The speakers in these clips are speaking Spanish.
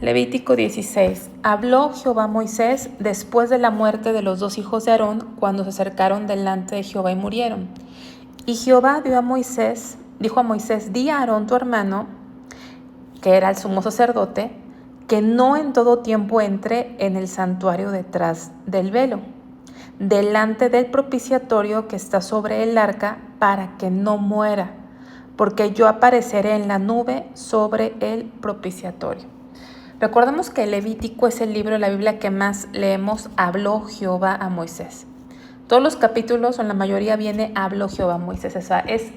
Levítico 16. Habló Jehová a Moisés después de la muerte de los dos hijos de Aarón, cuando se acercaron delante de Jehová y murieron. Y Jehová dijo a Moisés, di a Aarón tu hermano, que era el sumo sacerdote, que no en todo tiempo entre en el santuario detrás del velo, delante del propiciatorio que está sobre el arca, para que no muera, porque yo apareceré en la nube sobre el propiciatorio. Recordemos que el Levítico es el libro de la Biblia que más leemos, habló Jehová a Moisés. Todos los capítulos, o en la mayoría, viene habló Jehová a Moisés. O sea, es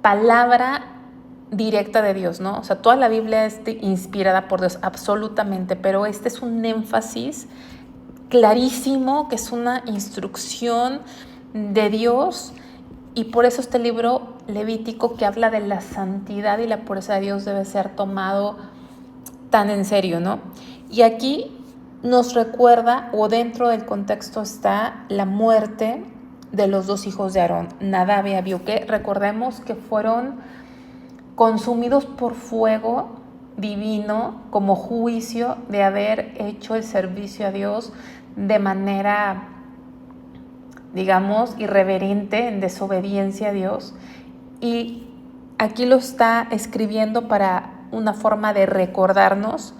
palabra directa de Dios, ¿no? O sea, toda la Biblia es inspirada por Dios, absolutamente, pero este es un énfasis clarísimo, que es una instrucción de Dios, y por eso este libro levítico que habla de la santidad y la pureza de Dios debe ser tomado tan en serio, ¿no? Y aquí nos recuerda, o dentro del contexto está la muerte de los dos hijos de Aarón, Nadab y Abiú, que recordemos que fueron consumidos por fuego divino como juicio de haber hecho el servicio a Dios de manera, digamos, irreverente, en desobediencia a Dios. Y aquí lo está escribiendo para una forma de recordarnos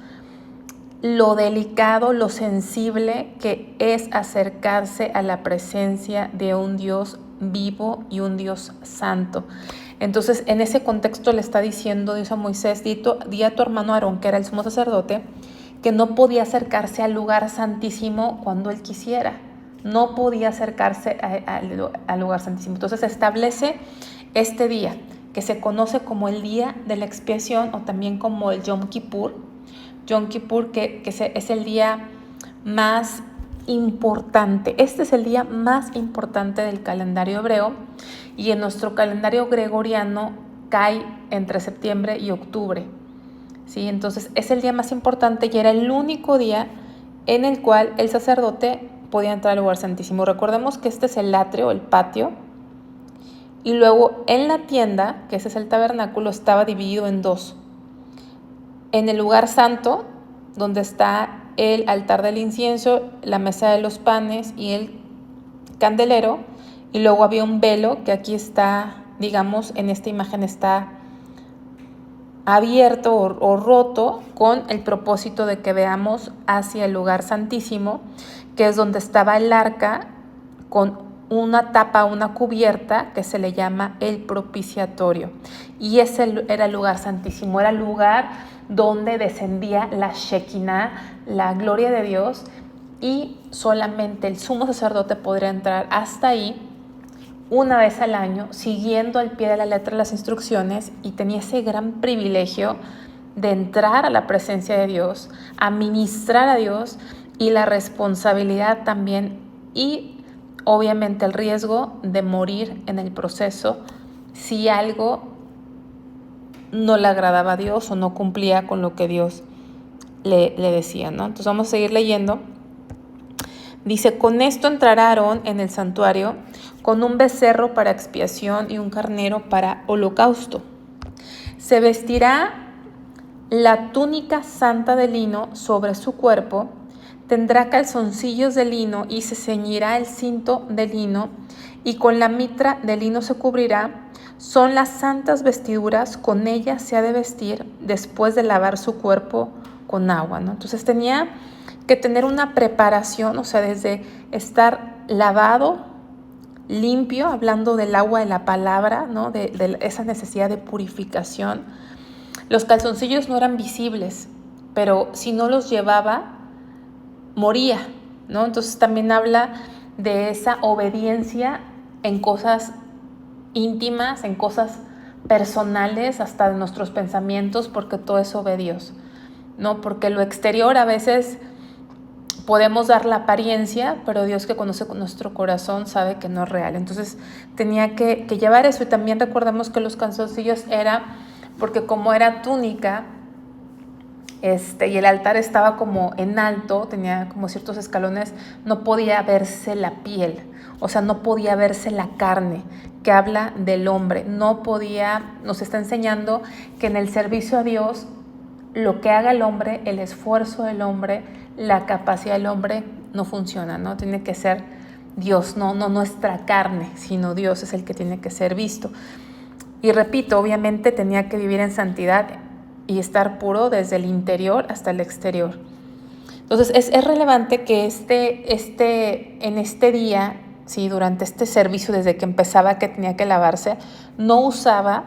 lo delicado, lo sensible que es acercarse a la presencia de un Dios vivo y un Dios santo. Entonces, en ese contexto le está diciendo Dios a Moisés, di a tu hermano Aarón, que era el sumo sacerdote, que no podía acercarse al lugar santísimo cuando él quisiera. No podía acercarse al lugar santísimo. Entonces, establece este día, que se conoce como el día de la expiación, o también como el Yom Kippur. Yom Kippur, que es el día más importante. Este es el día más importante del calendario hebreo, y en nuestro calendario gregoriano cae entre septiembre y octubre, ¿sí? Entonces es el día más importante y era el único día en el cual el sacerdote podía entrar al lugar santísimo. Recordemos que este es el atrio, el patio, y luego en la tienda, que ese es el tabernáculo, estaba dividido en dos. En el lugar santo, donde está el altar del incienso, la mesa de los panes y el candelero, y luego había un velo que aquí está, digamos, en esta imagen está abierto o roto, con el propósito de que veamos hacia el lugar santísimo, que es donde estaba el arca, con una tapa, una cubierta que se le llama el propiciatorio. Y ese era el lugar santísimo, era el lugar donde descendía la Shekinah, la gloria de Dios, y solamente el sumo sacerdote podría entrar hasta ahí una vez al año, siguiendo al pie de la letra las instrucciones, y tenía ese gran privilegio de entrar a la presencia de Dios, a ministrar a Dios, y la responsabilidad también, y obviamente el riesgo de morir en el proceso si algo no le agradaba a Dios o no cumplía con lo que Dios le decía, ¿no? Entonces vamos a seguir leyendo. Dice, con esto entrará Aarón en el santuario con un becerro para expiación y un carnero para holocausto. Se vestirá la túnica santa de lino sobre su cuerpo, tendrá calzoncillos de lino y se ceñirá el cinto de lino, y con la mitra de lino se cubrirá. Son las santas vestiduras, con ellas se ha de vestir después de lavar su cuerpo con agua, ¿no? Entonces tenía que tener una preparación, o sea, desde estar lavado, limpio, hablando del agua de la palabra, ¿no? De esa necesidad de purificación. Los calzoncillos no eran visibles, pero si no los llevaba, moría, ¿no? Entonces también habla de esa obediencia en cosas íntimas, en cosas personales, hasta de nuestros pensamientos, porque todo es obediencia a Dios, ¿no? Porque lo exterior a veces podemos dar la apariencia, pero Dios, que conoce nuestro corazón, sabe que no es real. Entonces tenía que llevar eso. Y también recordemos que los calzoncillos era porque como era túnica, y el altar estaba como en alto, tenía como ciertos escalones, no podía verse la piel, o sea, no podía verse la carne, que habla del hombre. No podía, nos está enseñando que en el servicio a Dios lo que haga el hombre, el esfuerzo del hombre, la capacidad del hombre no funciona, ¿no? Tiene que ser Dios, no nuestra carne, sino Dios es el que tiene que ser visto. Y repito, obviamente tenía que vivir en santidad y estar puro desde el interior hasta el exterior. Entonces es relevante que en este día, sí, durante este servicio, desde que empezaba que tenía que lavarse, no usaba,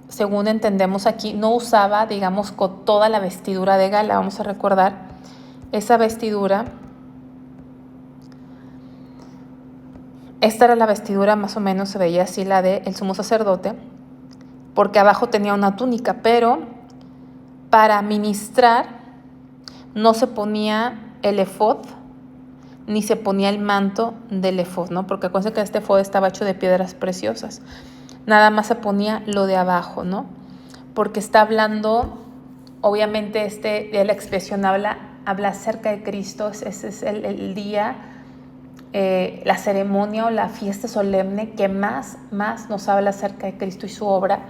según entendemos aquí, no usaba, digamos, con toda la vestidura de gala. Vamos a recordar esa vestidura. Esta era la vestidura, más o menos se veía así, la del sumo sacerdote, porque abajo tenía una túnica, pero para ministrar no se ponía el efod, ni se ponía el manto del efod, ¿no? Porque acuérdense que este efod estaba hecho de piedras preciosas. Nada más se ponía lo de abajo, ¿no? Porque está hablando, obviamente de la expresión habla acerca de Cristo. Ese es el día, la ceremonia o la fiesta solemne que más nos habla acerca de Cristo y su obra,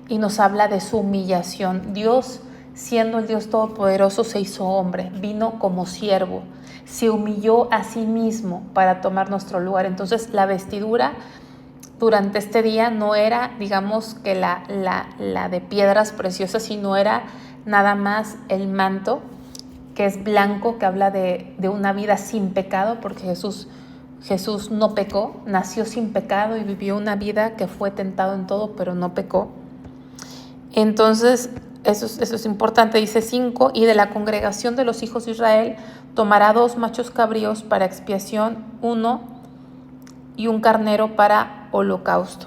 y nos habla de su humillación. Dios, siendo el Dios Todopoderoso, se hizo hombre, vino como siervo, se humilló a sí mismo para tomar nuestro lugar. Entonces la vestidura durante este día no era, digamos, que la de piedras preciosas, sino era nada más el manto, que es blanco, que habla de una vida sin pecado, porque Jesús no pecó, nació sin pecado y vivió una vida que fue tentado en todo, pero no pecó. Entonces, eso es importante. Dice 5, y de la congregación de los hijos de Israel tomará 2 machos cabríos para expiación, 1 y un carnero para holocausto.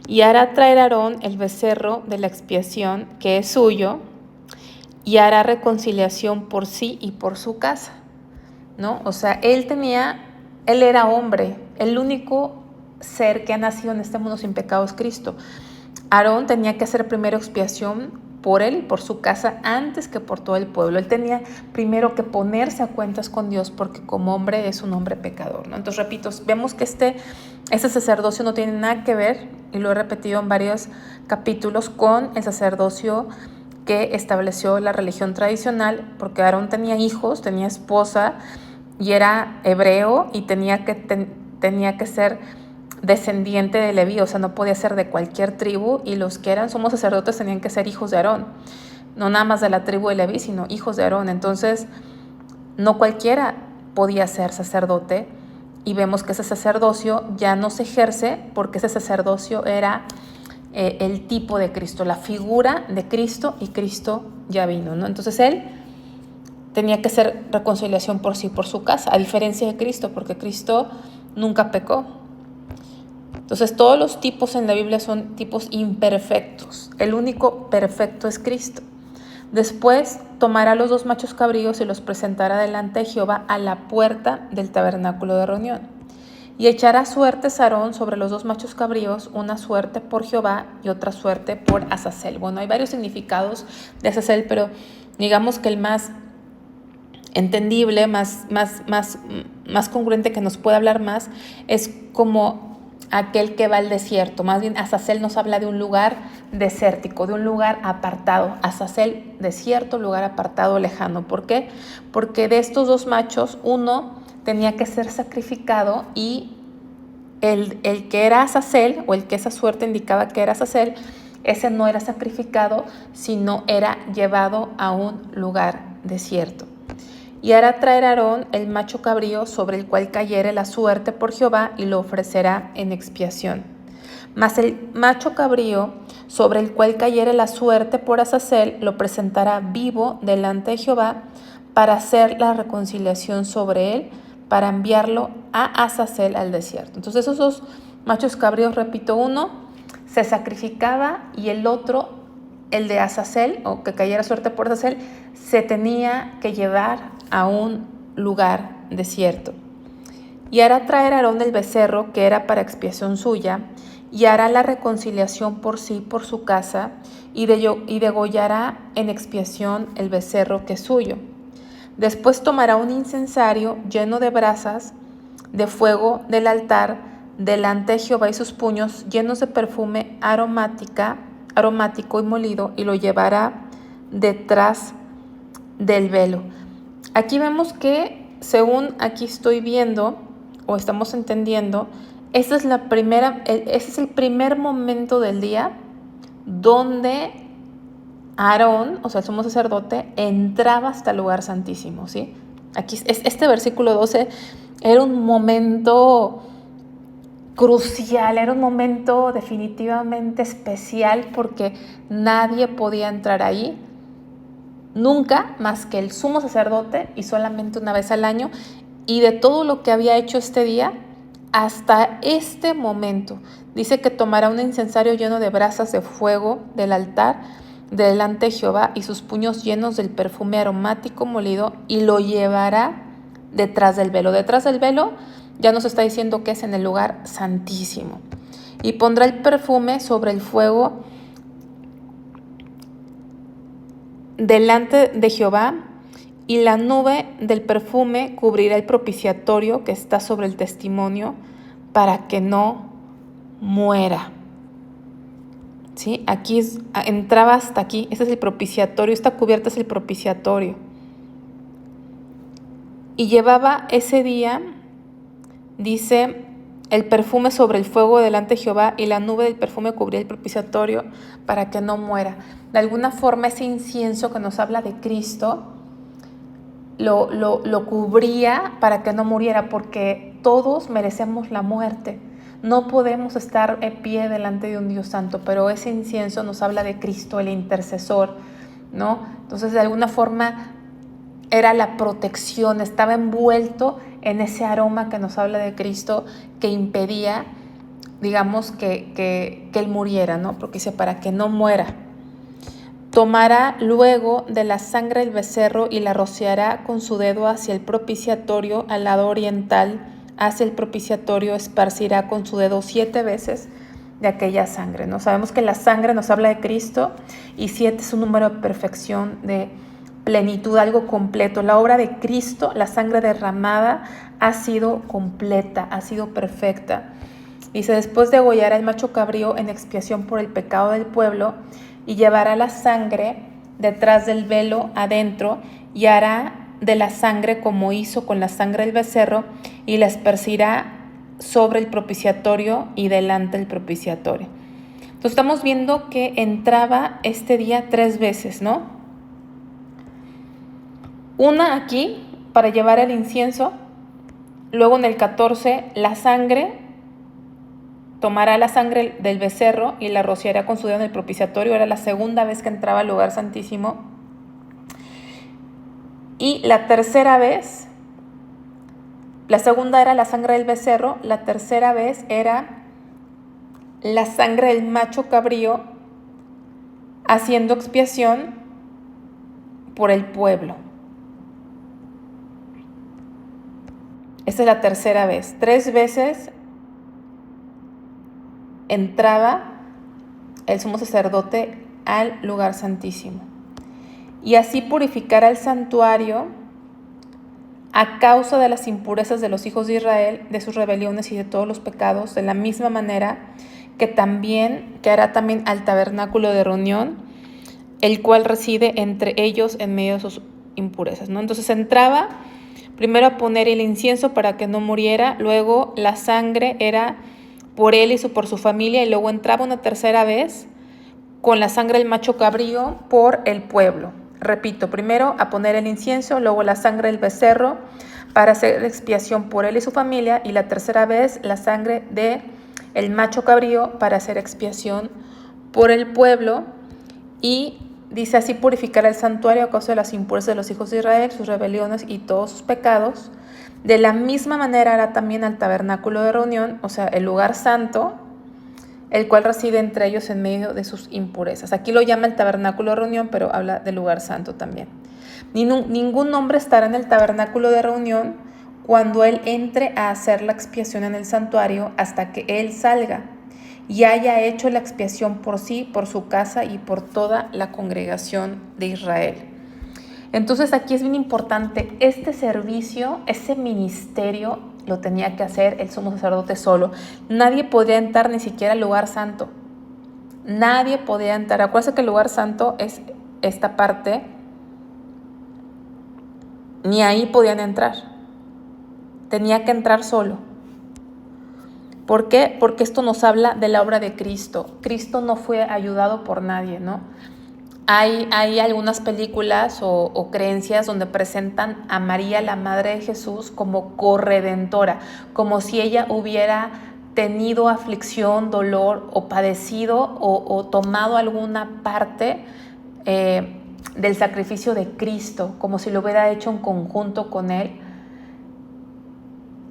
Y hará traer Aarón el becerro de la expiación, que es suyo, y hará reconciliación por sí y por su casa, ¿no? O sea, él era hombre, el único ser que ha nacido en este mundo sin pecado es Cristo. Aarón tenía que hacer primero expiación por él y por su casa antes que por todo el pueblo. Él tenía primero que ponerse a cuentas con Dios, porque como hombre es un hombre pecador, ¿no? Entonces, repito, vemos que este sacerdocio no tiene nada que ver, y lo he repetido en varios capítulos, con el sacerdocio que estableció la religión tradicional, porque Aarón tenía hijos, tenía esposa y era hebreo, y tenía que ser descendiente de Leví, o sea, no podía ser de cualquier tribu, y los que eran sumos sacerdotes tenían que ser hijos de Aarón, no nada más de la tribu de Leví, sino hijos de Aarón. Entonces, no cualquiera podía ser sacerdote, y vemos que ese sacerdocio ya no se ejerce, porque ese sacerdocio era el tipo de Cristo, la figura de Cristo, y Cristo ya vino, ¿no? Entonces él tenía que hacer reconciliación por sí, por su casa, a diferencia de Cristo, porque Cristo nunca pecó. Entonces todos los tipos en la Biblia son tipos imperfectos, el único perfecto es Cristo. Después tomará los 2 machos cabríos y los presentará delante de Jehová a la puerta del tabernáculo de reunión. Y echará suertes Aarón sobre los 2 machos cabríos, una suerte por Jehová y otra suerte por Azazel. Bueno, hay varios significados de Azazel, pero digamos que el más entendible, más congruente, que nos puede hablar más, es como aquel que va al desierto. Más bien, Azazel nos habla de un lugar desértico, de un lugar apartado. Azazel, desierto, lugar apartado, lejano. ¿Por qué? Porque de estos 2 machos, uno tenía que ser sacrificado, y el que era Azazel, o el que esa suerte indicaba que era Azazel, ese no era sacrificado, sino era llevado a un lugar desierto. Y hará traer Aarón el macho cabrío sobre el cual cayere la suerte por Jehová, y lo ofrecerá en expiación. Mas el macho cabrío sobre el cual cayere la suerte por Azazel lo presentará vivo delante de Jehová, para hacer la reconciliación sobre él, para enviarlo a Azazel al desierto. Entonces esos 2 machos cabríos, repito, uno se sacrificaba, y el otro, el de Azazel, o que cayera suerte por Azazel, se tenía que llevar a un lugar desierto. Y hará traer Aarón el becerro, que era para expiación suya, y hará la reconciliación por sí, por su casa, y degollará en expiación el becerro que es suyo. Después tomará un incensario lleno de brasas de fuego del altar delante de Jehová, y sus puños llenos de perfume aromático y molido, y lo llevará detrás del velo. Aquí vemos que, según aquí estoy viendo o estamos entendiendo, ese es el primer momento del día donde Aarón, o sea, el sumo sacerdote, entraba hasta el lugar santísimo, ¿sí? Aquí este versículo 12 era un momento crucial, era un momento definitivamente especial porque nadie podía entrar ahí nunca más que el sumo sacerdote y solamente una vez al año, y de todo lo que había hecho este día hasta este momento. Dice que tomará un incensario lleno de brasas de fuego del altar delante de Jehová y sus puños llenos del perfume aromático molido y lo llevará detrás del velo. Detrás del velo ya nos está diciendo que es en el lugar santísimo. Y pondrá el perfume sobre el fuego delante de Jehová, y la nube del perfume cubrirá el propiciatorio que está sobre el testimonio para que no muera. ¿Sí? Aquí entraba hasta aquí, este es el propiciatorio, esta cubierta es el propiciatorio. Y llevaba ese día, dice, el perfume sobre el fuego delante de Jehová, y la nube del perfume cubría el propiciatorio para que no muera. De alguna forma ese incienso que nos habla de Cristo lo cubría para que no muriera, porque todos merecemos la muerte. No podemos estar en pie delante de un Dios santo, pero ese incienso nos habla de Cristo, el intercesor, ¿no? Entonces, de alguna forma era la protección, estaba envuelto en ese aroma que nos habla de Cristo, que impedía, digamos, que Él muriera, ¿no? Porque dice, para que no muera. Tomará luego de la sangre del becerro y la rociará con su dedo hacia el propiciatorio al lado oriental. Hacia el propiciatorio esparcirá con su dedo 7 veces de aquella sangre, ¿no? Sabemos que la sangre nos habla de Cristo y 7 es un número de perfección, de plenitud, algo completo. La obra de Cristo, la sangre derramada, ha sido completa, ha sido perfecta. Dice, después degollará el macho cabrío en expiación por el pecado del pueblo y llevará la sangre detrás del velo adentro y hará de la sangre como hizo con la sangre del becerro y la esparcirá sobre el propiciatorio y delante del propiciatorio. Entonces estamos viendo que entraba este día 3 veces, ¿no? Una aquí para llevar el incienso, luego en el 14 la sangre, tomará la sangre del becerro y la rociará con su dedo en el propiciatorio. Era la segunda vez que entraba al lugar santísimo. Y la tercera vez, la segunda era la sangre del becerro, la tercera vez era la sangre del macho cabrío haciendo expiación por el pueblo. Esta es la tercera vez. 3 veces entraba el sumo sacerdote al lugar santísimo. Y así purificará el santuario a causa de las impurezas de los hijos de Israel, de sus rebeliones y de todos los pecados, de la misma manera que hará también al tabernáculo de reunión, el cual reside entre ellos en medio de sus impurezas, ¿no? Entonces entraba primero a poner el incienso para que no muriera, luego la sangre era por él y por su familia, y luego entraba una tercera vez con la sangre del macho cabrío por el pueblo. Repito, primero a poner el incienso, luego la sangre del becerro para hacer expiación por él y su familia, y la tercera vez la sangre del macho cabrío para hacer expiación por el pueblo. Y dice, así purificará el santuario a causa de las impurezas de los hijos de Israel, sus rebeliones y todos sus pecados. De la misma manera hará también al tabernáculo de reunión, o sea, el lugar santo, el cual reside entre ellos en medio de sus impurezas. Aquí lo llama el tabernáculo de reunión, pero habla del lugar santo también. Ningún hombre estará en el tabernáculo de reunión cuando él entre a hacer la expiación en el santuario hasta que él salga y haya hecho la expiación por sí, por su casa y por toda la congregación de Israel. Entonces aquí es bien importante, este servicio, ese ministerio lo tenía que hacer el sumo sacerdote solo. Nadie podía entrar ni siquiera al lugar santo. Nadie podía entrar. Acuérdense que el lugar santo es esta parte, ni ahí podían entrar. Tenía que entrar solo. ¿Por qué? Porque esto nos habla de la obra de Cristo. Cristo no fue ayudado por nadie, ¿no? Hay algunas películas o creencias donde presentan a María, la Madre de Jesús, como corredentora, como si ella hubiera tenido aflicción, dolor o padecido o tomado alguna parte del sacrificio de Cristo, como si lo hubiera hecho en conjunto con Él,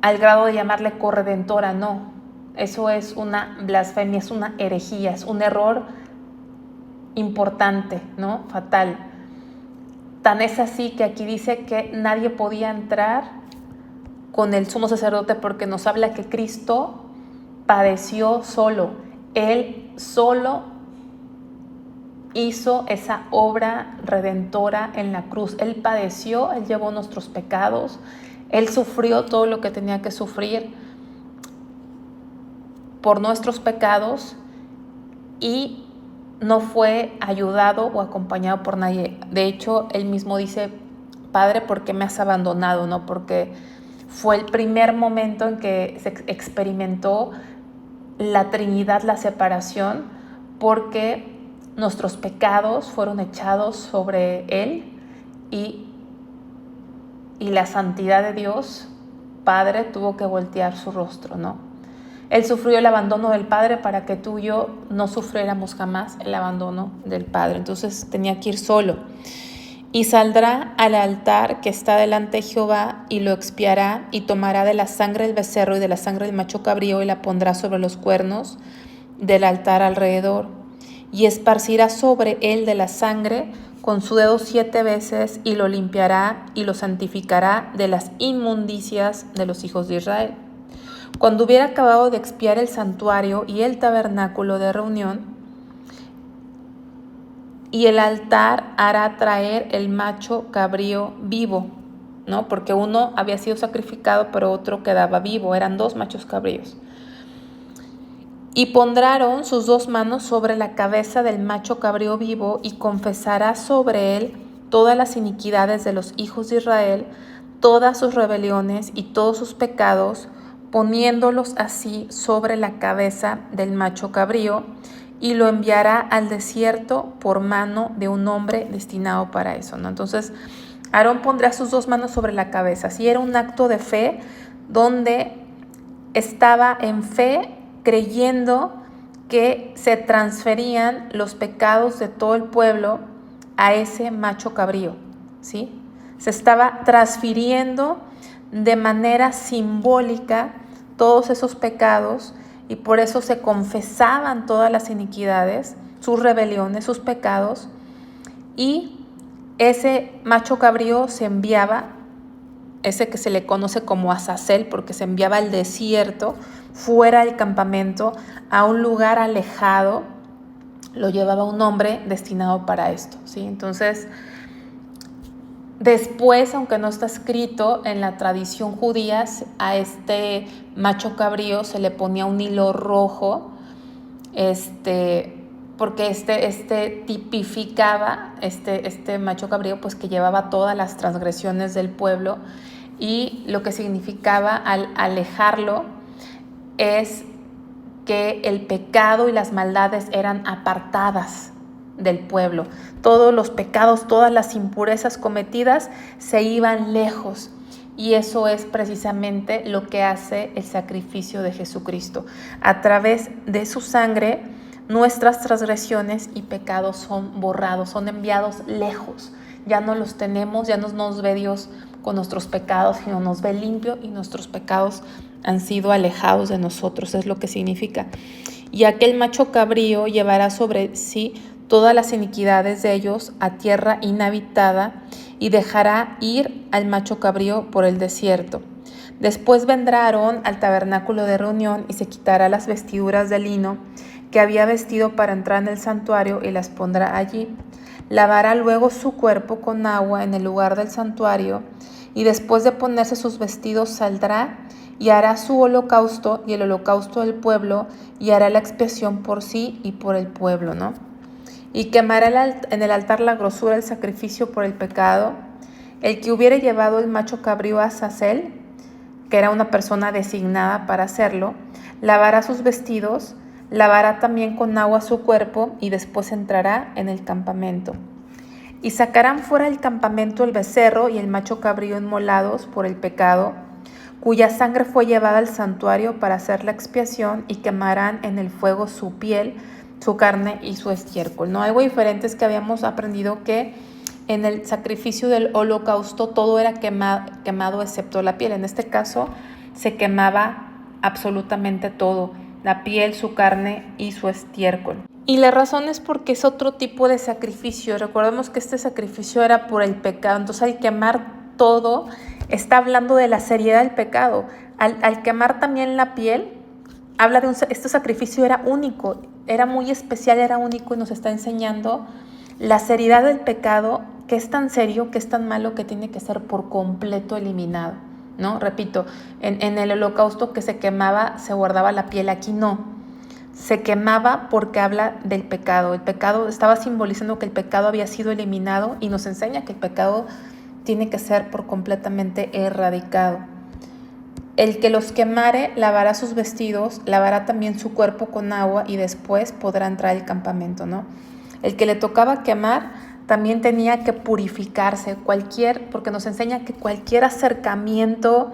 al grado de llamarle corredentora. No, eso es una blasfemia, es una herejía, es un error importante, ¿no? Fatal. Tan es así que aquí dice que nadie podía entrar con el sumo sacerdote porque nos habla que Cristo padeció solo. Él solo hizo esa obra redentora en la cruz. Él padeció, Él llevó nuestros pecados, Él sufrió todo lo que tenía que sufrir por nuestros pecados y no fue ayudado o acompañado por nadie. De hecho, Él mismo dice: Padre, ¿por qué me has abandonado? ¿No? Porque fue el primer momento en que se experimentó la Trinidad, la separación, porque nuestros pecados fueron echados sobre Él y la santidad de Dios, Padre, tuvo que voltear su rostro, ¿no? Él sufrió el abandono del Padre para que tú y yo no sufriéramos jamás el abandono del Padre. Entonces tenía que ir solo. Y saldrá al altar que está delante de Jehová y lo expiará y tomará de la sangre del becerro y de la sangre del macho cabrío y la pondrá sobre los cuernos del altar alrededor. Y esparcirá sobre él de la sangre con su dedo 7 veces y lo limpiará y lo santificará de las inmundicias de los hijos de Israel. Cuando hubiera acabado de expiar el santuario y el tabernáculo de reunión, y el altar hará traer el macho cabrío vivo, ¿no? Porque uno había sido sacrificado, pero otro quedaba vivo. Eran 2 machos cabríos. Y pondrá Aarón sus 2 manos sobre la cabeza del macho cabrío vivo y confesará sobre él todas las iniquidades de los hijos de Israel, todas sus rebeliones y todos sus pecados, poniéndolos así sobre la cabeza del macho cabrío, y lo enviará al desierto por mano de un hombre destinado para eso, ¿no? Entonces, Aarón pondrá sus 2 manos sobre la cabeza. Así era un acto de fe donde estaba en fe creyendo que se transferían los pecados de todo el pueblo a ese macho cabrío, ¿sí? Se estaba transfiriendo de manera simbólica todos esos pecados y por eso se confesaban todas las iniquidades, sus rebeliones, sus pecados, y ese macho cabrío se enviaba, ese que se le conoce como Azazel, porque se enviaba al desierto, fuera del campamento, a un lugar alejado, lo llevaba un hombre destinado para esto, ¿sí? Entonces, después, aunque no está escrito en la tradición judía, a este macho cabrío se le ponía un hilo rojo, porque tipificaba, este macho cabrío, pues que llevaba todas las transgresiones del pueblo, y lo que significaba al alejarlo es que el pecado y las maldades eran apartadas del pueblo. Todos los pecados, todas las impurezas cometidas se iban lejos. Y eso es precisamente lo que hace el sacrificio de Jesucristo. A través de su sangre, nuestras transgresiones y pecados son borrados, son enviados lejos. Ya no los tenemos, ya no nos ve Dios con nuestros pecados, sino nos ve limpio y nuestros pecados han sido alejados de nosotros, es lo que significa. Y aquel macho cabrío llevará sobre sí todas las iniquidades de ellos a tierra inhabitada y dejará ir al macho cabrío por el desierto. Después vendrá Aarón al tabernáculo de reunión y se quitará las vestiduras de lino que había vestido para entrar en el santuario y las pondrá allí. Lavará luego su cuerpo con agua en el lugar del santuario y después de ponerse sus vestidos saldrá y hará su holocausto y el holocausto del pueblo y hará la expiación por sí y por el pueblo, ¿no? y quemará en el altar la grosura del sacrificio por el pecado. El que hubiere llevado el macho cabrío a Azazel, que era una persona designada para hacerlo, lavará sus vestidos, lavará también con agua su cuerpo y después entrará en el campamento. Y sacarán fuera del campamento el becerro y el macho cabrío inmolados por el pecado, cuya sangre fue llevada al santuario para hacer la expiación, y quemarán en el fuego su piel, su carne y su estiércol. No, algo diferente es que habíamos aprendido que en el sacrificio del holocausto todo era quemado excepto la piel. En este caso se quemaba absolutamente todo, la piel, su carne y su estiércol. Y la razón es porque es otro tipo de sacrificio. Recordemos que este sacrificio era por el pecado. Entonces, al quemar todo, está hablando de la seriedad del pecado. Al quemar también la piel, habla de este sacrificio era único, era muy especial, era único, y nos está enseñando la seriedad del pecado, que es tan serio, que es tan malo, que tiene que ser por completo eliminado, ¿no? Repito, en el holocausto que se quemaba, se guardaba la piel. Aquí no. Se quemaba porque habla del pecado. El pecado estaba simbolizando que el pecado había sido eliminado, y nos enseña que el pecado tiene que ser por completamente erradicado. El que los quemare lavará sus vestidos, lavará también su cuerpo con agua, y después podrá entrar al campamento, ¿no? El que le tocaba quemar también tenía que purificarse, porque nos enseña que cualquier acercamiento,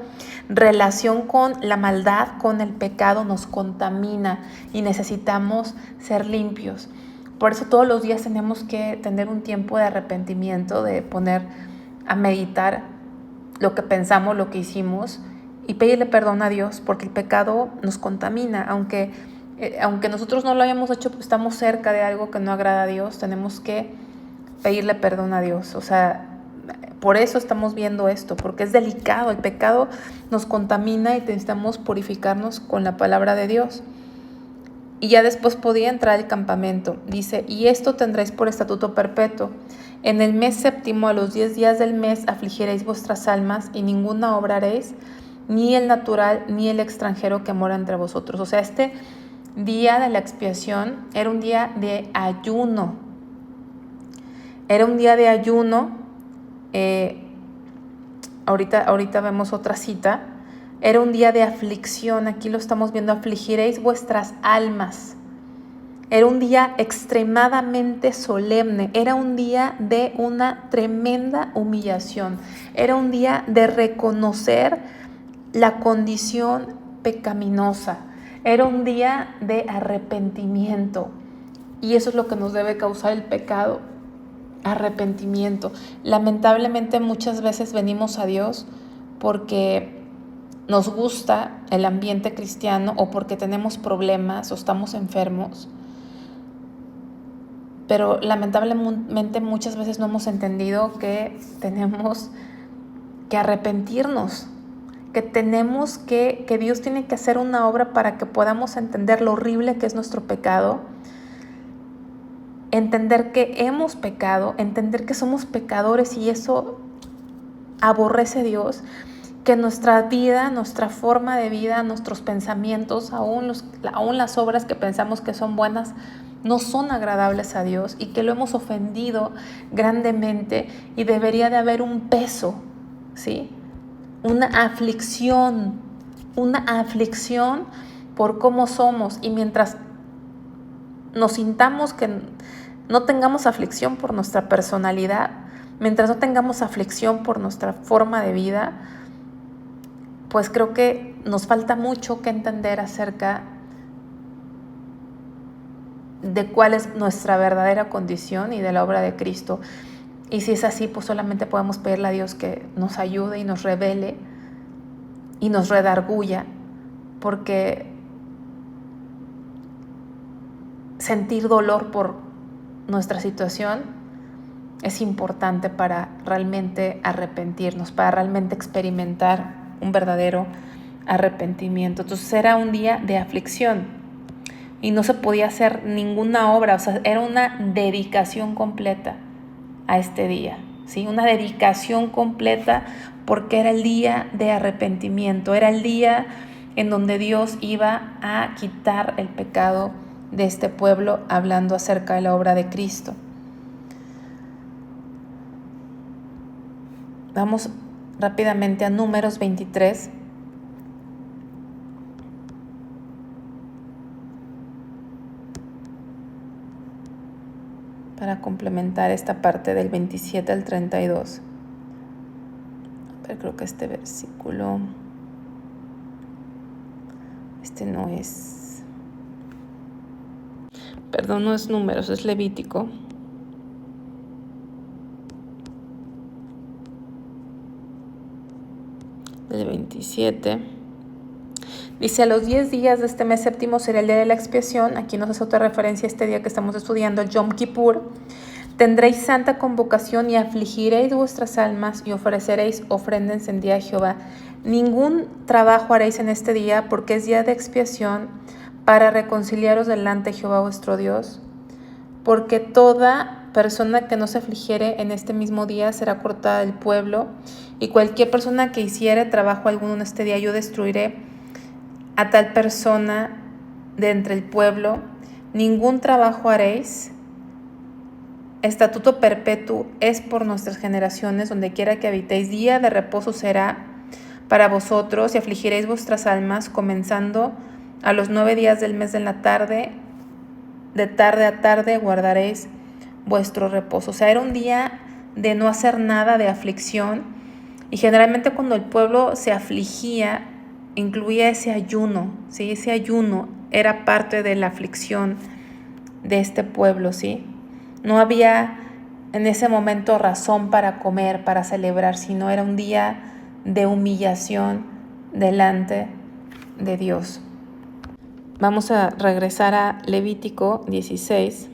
relación con la maldad, con el pecado, nos contamina y necesitamos ser limpios. Por eso todos los días tenemos que tener un tiempo de arrepentimiento, de poner a meditar lo que pensamos, lo que hicimos, y pedirle perdón a Dios, porque el pecado nos contamina. Aunque nosotros no lo hayamos hecho, pues estamos cerca de algo que no agrada a Dios, tenemos que pedirle perdón a Dios. O sea, por eso estamos viendo esto, porque es delicado. El pecado nos contamina y necesitamos purificarnos con la palabra de Dios. Y ya después podía entrar al campamento. Dice, y esto tendréis por estatuto perpetuo. En el mes séptimo, a los 10 días del mes, afligiréis vuestras almas, y ninguna obra haréis, ni el natural, ni el extranjero que mora entre vosotros. O sea, este día de la expiación era un día de ayuno. Era un día de ayuno. Ahorita vemos otra cita. Era un día de aflicción. Aquí lo estamos viendo. Afligiréis vuestras almas. Era un día extremadamente solemne. Era un día de una tremenda humillación. Era un día de reconocer la condición pecaminosa. Era un día de arrepentimiento. Y eso es lo que nos debe causar el pecado. Arrepentimiento. Lamentablemente muchas veces venimos a Dios porque nos gusta el ambiente cristiano, o porque tenemos problemas o estamos enfermos. Pero lamentablemente muchas veces no hemos entendido que tenemos que arrepentirnos, que Dios tiene que hacer una obra para que podamos entender lo horrible que es nuestro pecado, entender que hemos pecado, entender que somos pecadores, y eso aborrece a Dios, que nuestra vida, nuestra forma de vida, nuestros pensamientos, aún las obras que pensamos que son buenas, no son agradables a Dios, y que lo hemos ofendido grandemente, y debería de haber un peso, ¿sí? Una aflicción por cómo somos. Y mientras nos sintamos que no tengamos aflicción por nuestra personalidad, mientras no tengamos aflicción por nuestra forma de vida, pues creo que nos falta mucho que entender acerca de cuál es nuestra verdadera condición y de la obra de Cristo. Y si es así, pues solamente podemos pedirle a Dios que nos ayude y nos revele y nos redarguya, porque sentir dolor por nuestra situación es importante para realmente arrepentirnos, para realmente experimentar un verdadero arrepentimiento. Entonces era un día de aflicción y no se podía hacer ninguna obra. O sea, era una dedicación completa a este día, ¿sí? Una dedicación completa, porque era el día de arrepentimiento, era el día en donde Dios iba a quitar el pecado de este pueblo, hablando acerca de la obra de Cristo. Vamos rápidamente a Números 23. Para complementar esta parte del 27 al 32. Pero creo que este versículo, no es, perdón, no es Números, es Levítico. Del 27. Dice: a los 10 días de este mes séptimo será el día de la expiación. Aquí nos hace otra referencia a este día que estamos estudiando, el Yom Kippur. Tendréis santa convocación y afligiréis vuestras almas y ofreceréis ofrenda encendida a Jehová. Ningún trabajo haréis en este día, porque es día de expiación, para reconciliaros delante de Jehová vuestro Dios. Porque toda persona que no se afligiere en este mismo día será cortada del pueblo, y cualquier persona que hiciere trabajo alguno en este día, yo destruiré a tal persona de entre el pueblo. Ningún trabajo haréis. Estatuto perpetuo es por nuestras generaciones, donde quiera que habitéis. Día de reposo será para vosotros, y afligiréis vuestras almas, comenzando a los 9 días del mes de la tarde. De tarde a tarde guardaréis vuestro reposo. O sea, era un día de no hacer nada, de aflicción. Y generalmente cuando el pueblo se afligía, incluía ese ayuno, ¿sí? Ese ayuno era parte de la aflicción de este pueblo, ¿sí? No había en ese momento razón para comer, para celebrar, sino era un día de humillación delante de Dios. Vamos a regresar a Levítico 16.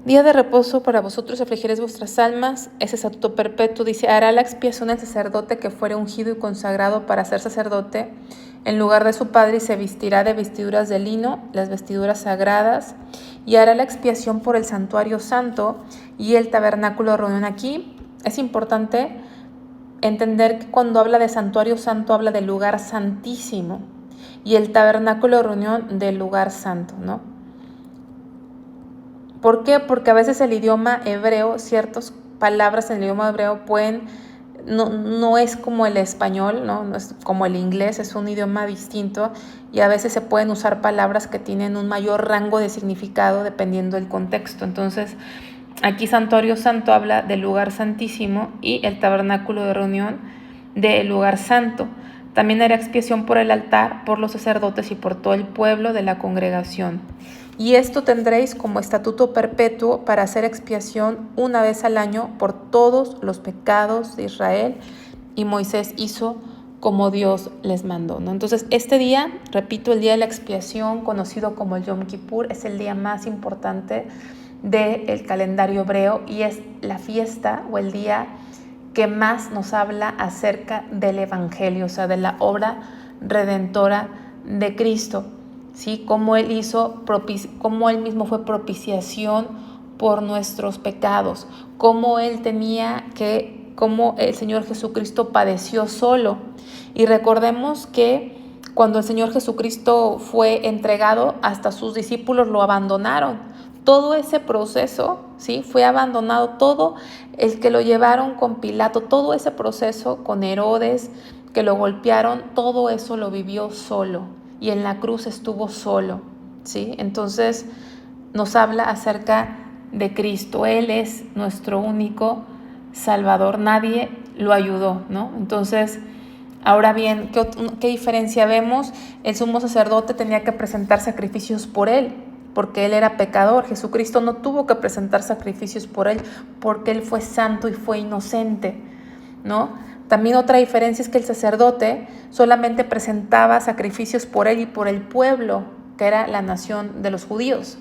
Día de reposo para vosotros, afligiréis vuestras almas, es estatuto perpetuo. Dice: hará la expiación el sacerdote que fuere ungido y consagrado para ser sacerdote en lugar de su padre, y se vestirá de vestiduras de lino, las vestiduras sagradas, y hará la expiación por el santuario santo y el tabernáculo de reunión. Aquí es importante entender que cuando habla de santuario santo, habla del lugar santísimo, y el tabernáculo de reunión del lugar santo, ¿no? ¿Por qué? Porque a veces el idioma hebreo, ciertas palabras en el idioma hebreo no es como el español, ¿no? No es como el inglés, es un idioma distinto, y a veces se pueden usar palabras que tienen un mayor rango de significado dependiendo del contexto. Entonces, aquí santuario santo habla del lugar santísimo, y el tabernáculo de reunión del lugar santo. También hará expiación por el altar, por los sacerdotes y por todo el pueblo de la congregación. Y esto tendréis como estatuto perpetuo para hacer expiación una vez al año por todos los pecados de Israel. Y Moisés hizo como Dios les mandó, ¿no? Entonces, este día, repito, el día de la expiación, conocido como el Yom Kippur, es el día más importante del calendario hebreo, y es la fiesta o el día que más nos habla acerca del Evangelio, o sea, de la obra redentora de Cristo. ¿Sí? Cómo él mismo fue propiciación por nuestros pecados, cómo el Señor Jesucristo padeció solo. Y recordemos que cuando el Señor Jesucristo fue entregado, hasta sus discípulos lo abandonaron. Todo ese proceso, ¿sí? Fue abandonado, todo el que lo llevaron con Pilato, todo ese proceso con Herodes, que lo golpearon, todo eso lo vivió solo. Y en la cruz estuvo solo, ¿sí? Entonces nos habla acerca de Cristo. Él es nuestro único Salvador, nadie lo ayudó, ¿no? Entonces, ahora bien, ¿qué diferencia vemos? El sumo sacerdote tenía que presentar sacrificios por él, porque él era pecador. Jesucristo no tuvo que presentar sacrificios por él, porque él fue santo y fue inocente, ¿no? También otra diferencia es que el sacerdote solamente presentaba sacrificios por él y por el pueblo, que era la nación de los judíos.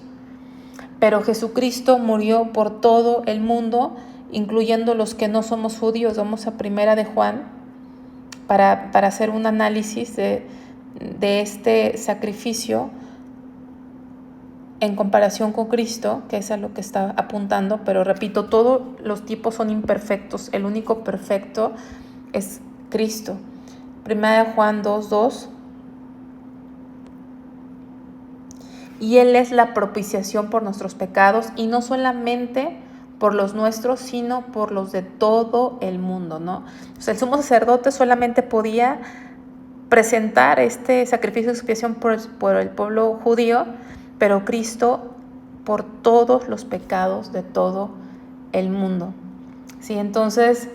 Pero Jesucristo murió por todo el mundo, incluyendo los que no somos judíos. Vamos a Primera de Juan para hacer un análisis de este sacrificio. en comparación con Cristo, que es a lo que está apuntando, pero repito, todos los tipos son imperfectos, el único perfecto es Cristo. Primera de Juan 2:2. Y Él es la propiciación por nuestros pecados, y no solamente por los nuestros, sino por los de todo el mundo, ¿no? O sea, el sumo sacerdote solamente podía presentar este sacrificio de expiación por el pueblo judío, pero Cristo por todos los pecados de todo el mundo. ¿Sí? Entonces,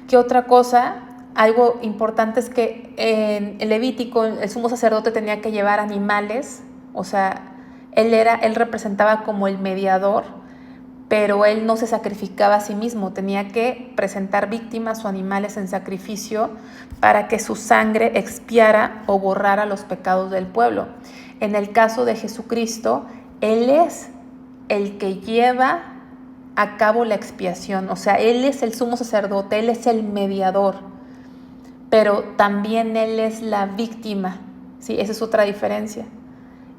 ¿qué otra cosa? Algo importante es que en el Levítico el sumo sacerdote tenía que llevar animales, o sea, él representaba como el mediador, pero él no se sacrificaba a sí mismo, tenía que presentar víctimas o animales en sacrificio para que su sangre expiara o borrara los pecados del pueblo. En el caso de Jesucristo, Él es el que lleva a cabo la expiación, o sea, Él es el sumo sacerdote, Él es el mediador, pero también Él es la víctima, ¿sí? Esa es otra diferencia.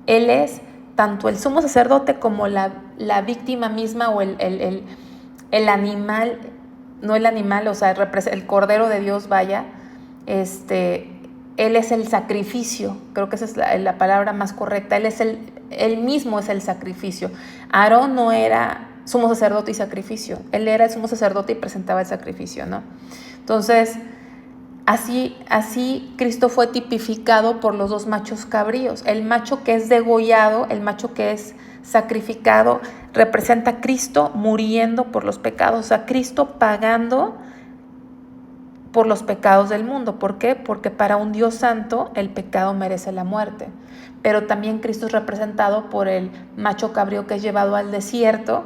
Él es tanto el sumo sacerdote como la víctima misma o el animal, no el animal, o sea, el Cordero de Dios, vaya, Él es el sacrificio, creo que esa es la palabra más correcta, Él mismo es el sacrificio. Aarón no era sumo sacerdote y sacrificio, él era el sumo sacerdote y presentaba el sacrificio, ¿no? Entonces, Así Cristo fue tipificado por los dos machos cabríos. El macho que es degollado, el macho que es sacrificado, representa a Cristo muriendo por los pecados, o sea, Cristo pagando por los pecados del mundo. ¿Por qué? Porque para un Dios santo el pecado merece la muerte. Pero también Cristo es representado por el macho cabrío que es llevado al desierto,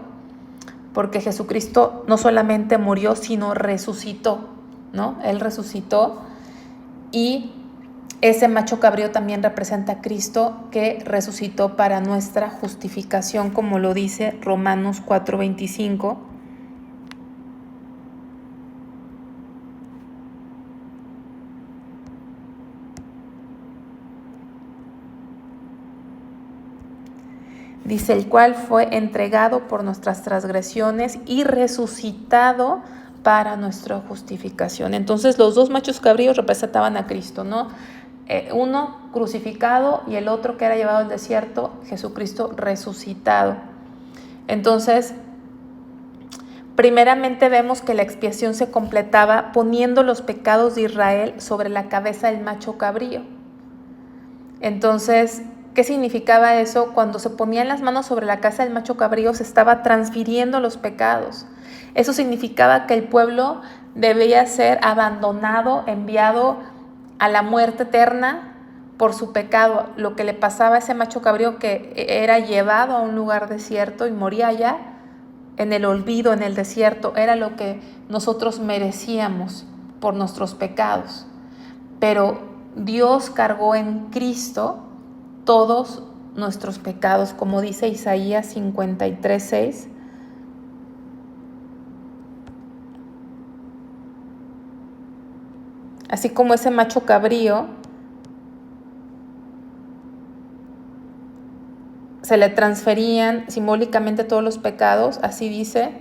porque Jesucristo no solamente murió, sino resucitó, ¿no? Él resucitó y ese macho cabrío también representa a Cristo que resucitó para nuestra justificación, como lo dice Romanos 4:25. Dice, el cual fue entregado por nuestras transgresiones y resucitado para nuestra justificación. Entonces los dos machos cabríos representaban a Cristo, ¿no? Uno crucificado y el otro que era llevado al desierto, Jesucristo resucitado. Entonces, primeramente vemos que la expiación se completaba poniendo los pecados de Israel sobre la cabeza del macho cabrío. Entonces, ¿qué significaba eso? Cuando se ponían las manos sobre la cabeza del macho cabrío, se estaba transfiriendo los pecados. Eso significaba que el pueblo debía ser abandonado, enviado a la muerte eterna por su pecado. Lo que le pasaba a ese macho cabrío, que era llevado a un lugar desierto y moría allá, en el olvido, en el desierto, era lo que nosotros merecíamos por nuestros pecados. Pero Dios cargó en Cristo todos nuestros pecados, como dice Isaías 53:6. Así como ese macho cabrío se le transferían simbólicamente todos los pecados, así dice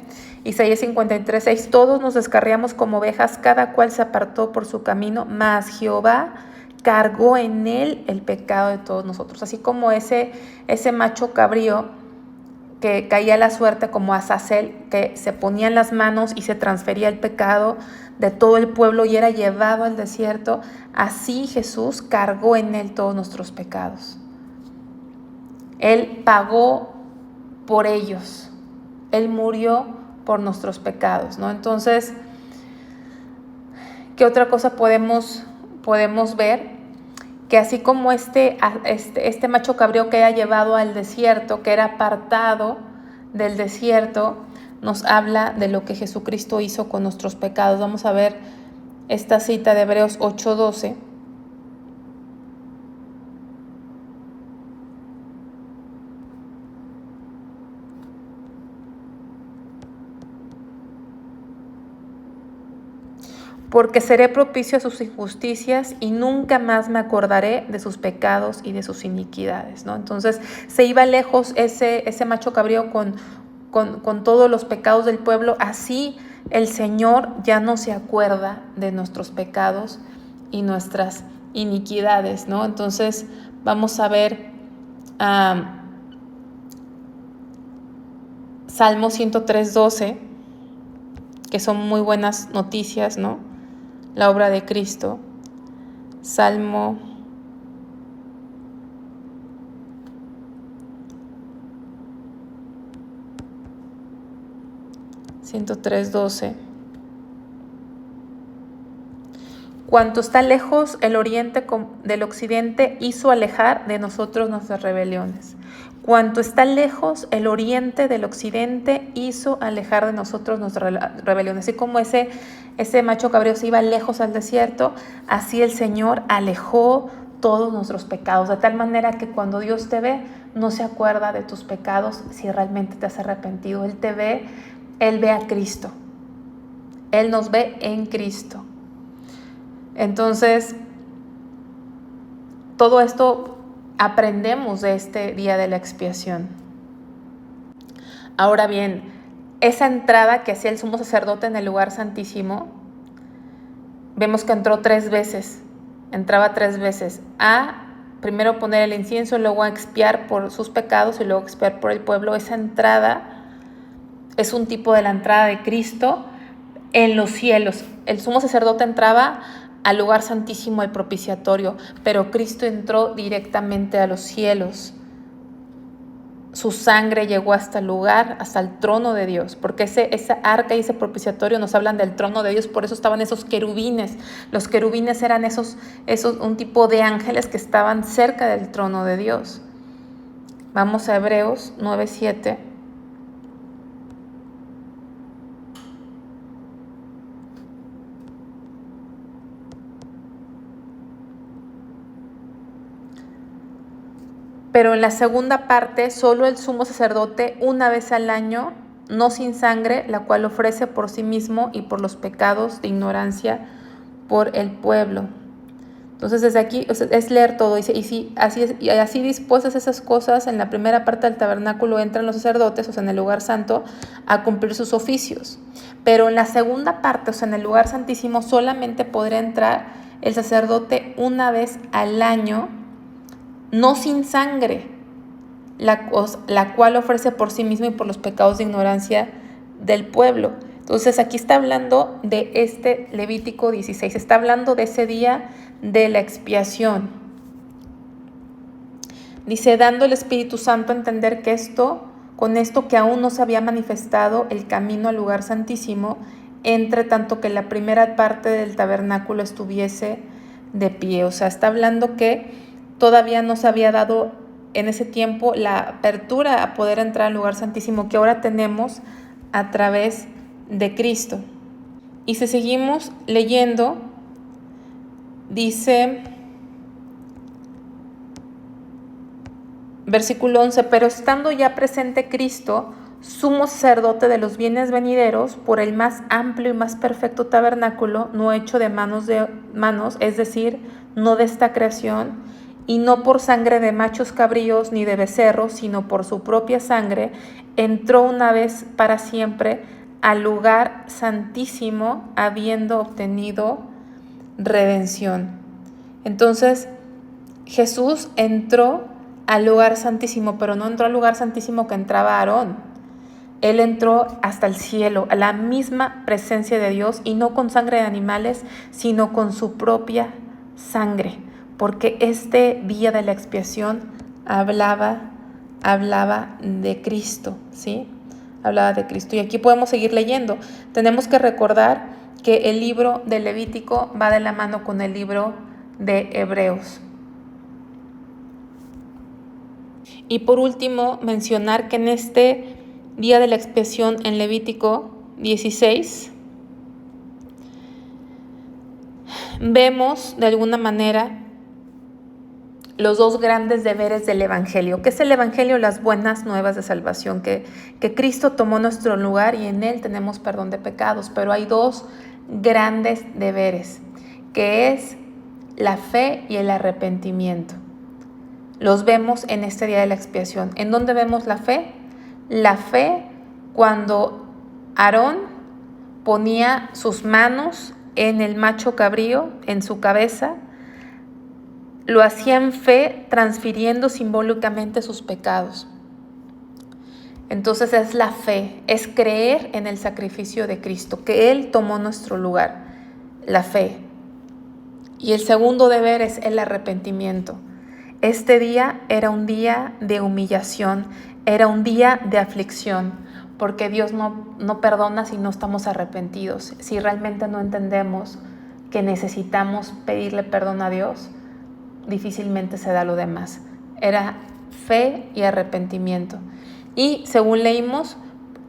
Isaías 53:6, todos nos descarriamos como ovejas, cada cual se apartó por su camino, mas Jehová cargó en él el pecado de todos nosotros. Así como ese macho cabrío que caía a la suerte, como Azazel, que se ponía en las manos y se transfería el pecado de todo el pueblo y era llevado al desierto, así Jesús cargó en él todos nuestros pecados. Él pagó por ellos, Él murió por nuestros pecados, ¿no? Entonces, ¿qué otra cosa podemos ver? Que así como este macho cabrío que era llevado al desierto, que era apartado del desierto, nos habla de lo que Jesucristo hizo con nuestros pecados. Vamos a ver esta cita de Hebreos 8:12. porque seré propicio a sus injusticias y nunca más me acordaré de sus pecados y de sus iniquidades, ¿no? Entonces se iba lejos ese macho cabrío con todos los pecados del pueblo. Así el Señor ya no se acuerda de nuestros pecados y nuestras iniquidades, ¿no? Entonces vamos a ver Salmo 103:12, que son muy buenas noticias, ¿no? La obra de Cristo. Salmo 103:12. Cuanto está lejos el oriente del occidente, hizo alejar de nosotros nuestras rebeliones. Cuanto está lejos el oriente del occidente, hizo alejar de nosotros nuestras rebeliones. Así como ese macho cabrío se iba lejos al desierto, así el Señor alejó todos nuestros pecados, de tal manera que cuando Dios te ve, no se acuerda de tus pecados si realmente te has arrepentido. Él te ve, Él ve a Cristo. Él nos ve en Cristo. Entonces, todo esto aprendemos de este día de la expiación. Ahora bien, esa entrada que hacía el sumo sacerdote en el lugar santísimo, vemos que entró 3 veces, entraba 3 veces, a primero poner el incienso, luego a expiar por sus pecados y luego expiar por el pueblo. Esa entrada es un tipo de la entrada de Cristo en los cielos. El sumo sacerdote entraba al lugar santísimo, al propiciatorio, pero Cristo entró directamente a los cielos. Su sangre llegó hasta el lugar, hasta el trono de Dios, porque esa arca y ese propiciatorio nos hablan del trono de Dios. Por eso estaban esos querubines. Los querubines eran esos un tipo de ángeles que estaban cerca del trono de Dios. Vamos a Hebreos 9:7. Pero en la segunda parte, solo el sumo sacerdote una vez al año, no sin sangre, la cual ofrece por sí mismo y por los pecados de ignorancia por el pueblo. Entonces desde aquí es leer todo. Y así dispuestas esas cosas, en la primera parte del tabernáculo entran los sacerdotes, o sea, en el lugar santo, a cumplir sus oficios. Pero en la segunda parte, o sea, en el lugar santísimo, solamente podrá entrar el sacerdote una vez al año, no sin sangre, la cual ofrece por sí mismo y por los pecados de ignorancia del pueblo. Entonces aquí está hablando de este Levítico 16, está hablando de ese día de la expiación. Dice, dando el Espíritu Santo a entender que con esto que aún no se había manifestado el camino al lugar santísimo, entre tanto que la primera parte del tabernáculo estuviese de pie. O sea, está hablando que todavía no se había dado en ese tiempo la apertura a poder entrar al lugar santísimo que ahora tenemos a través de Cristo. Y si seguimos leyendo, dice, versículo 11, pero estando ya presente Cristo, sumo sacerdote de los bienes venideros, por el más amplio y más perfecto tabernáculo, no hecho de manos, es decir, no de esta creación, y no por sangre de machos cabríos ni de becerros, sino por su propia sangre, entró una vez para siempre al lugar santísimo, habiendo obtenido redención. Entonces, Jesús entró al lugar santísimo, pero no entró al lugar santísimo que entraba Aarón. Él entró hasta el cielo, a la misma presencia de Dios, y no con sangre de animales, sino con su propia sangre. Porque este día de la expiación hablaba de Cristo, ¿sí? Hablaba de Cristo. Y aquí podemos seguir leyendo. Tenemos que recordar que el libro de Levítico va de la mano con el libro de Hebreos. Y por último, mencionar que en este día de la expiación en Levítico 16, vemos de alguna manera los dos grandes deberes del Evangelio. ¿Qué es el Evangelio? Las buenas nuevas de salvación, que Cristo tomó nuestro lugar y en Él tenemos perdón de pecados. Pero hay dos grandes deberes, que es la fe y el arrepentimiento. Los vemos en este día de la expiación. ¿En dónde vemos la fe? La fe cuando Aarón ponía sus manos en el macho cabrío, en su cabeza, lo hacía en fe, transfiriendo simbólicamente sus pecados. Entonces es la fe, es creer en el sacrificio de Cristo, que Él tomó nuestro lugar, la fe. Y el segundo deber es el arrepentimiento. Este día era un día de humillación, era un día de aflicción, porque Dios no perdona si no estamos arrepentidos, si realmente no entendemos que necesitamos pedirle perdón a Dios. Difícilmente se da lo demás. Era fe y arrepentimiento. Y según leímos,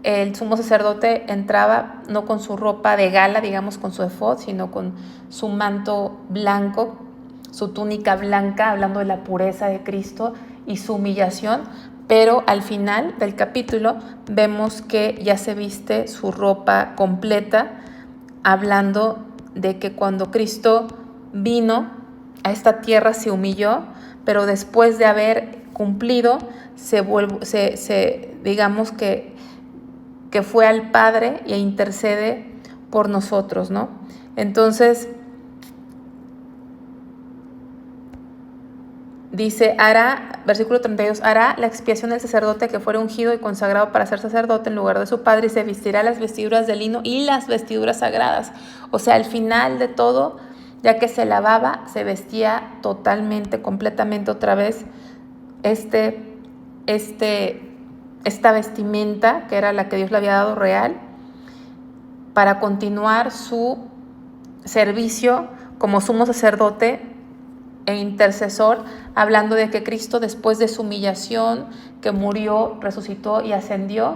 el sumo sacerdote entraba no con su ropa de gala, digamos con su efod, sino con su manto blanco, su túnica blanca, hablando de la pureza de Cristo y su humillación. Pero al final del capítulo vemos que ya se viste su ropa completa, hablando de que cuando Cristo vino a esta tierra se humilló, pero después de haber cumplido, digamos que fue al Padre e intercede por nosotros, ¿no? Entonces, dice, versículo 32, hará la expiación del sacerdote que fuere ungido y consagrado para ser sacerdote en lugar de su padre, y se vestirá las vestiduras de lino y las vestiduras sagradas. O sea, al final de todo, ya que se lavaba, se vestía totalmente, completamente otra vez esta vestimenta, que era la que Dios le había dado real, para continuar su servicio como sumo sacerdote e intercesor, hablando de que Cristo, después de su humillación, que murió, resucitó y ascendió,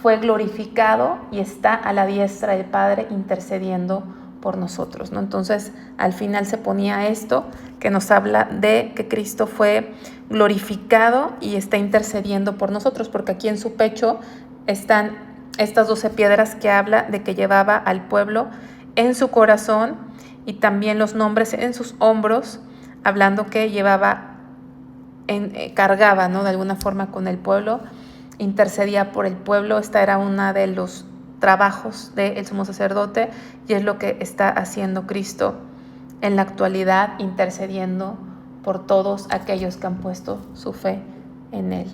fue glorificado y está a la diestra del Padre intercediendo por nosotros, ¿no? Entonces, al final se ponía esto que nos habla de que Cristo fue glorificado y está intercediendo por nosotros, porque aquí en su pecho están estas 12 piedras que habla de que llevaba al pueblo en su corazón, y también los nombres en sus hombros, hablando que cargaba, ¿no?, de alguna forma con el pueblo, intercedía por el pueblo. Esta era una de los trabajos del sumo sacerdote, y es lo que está haciendo Cristo en la actualidad, intercediendo por todos aquellos que han puesto su fe en Él.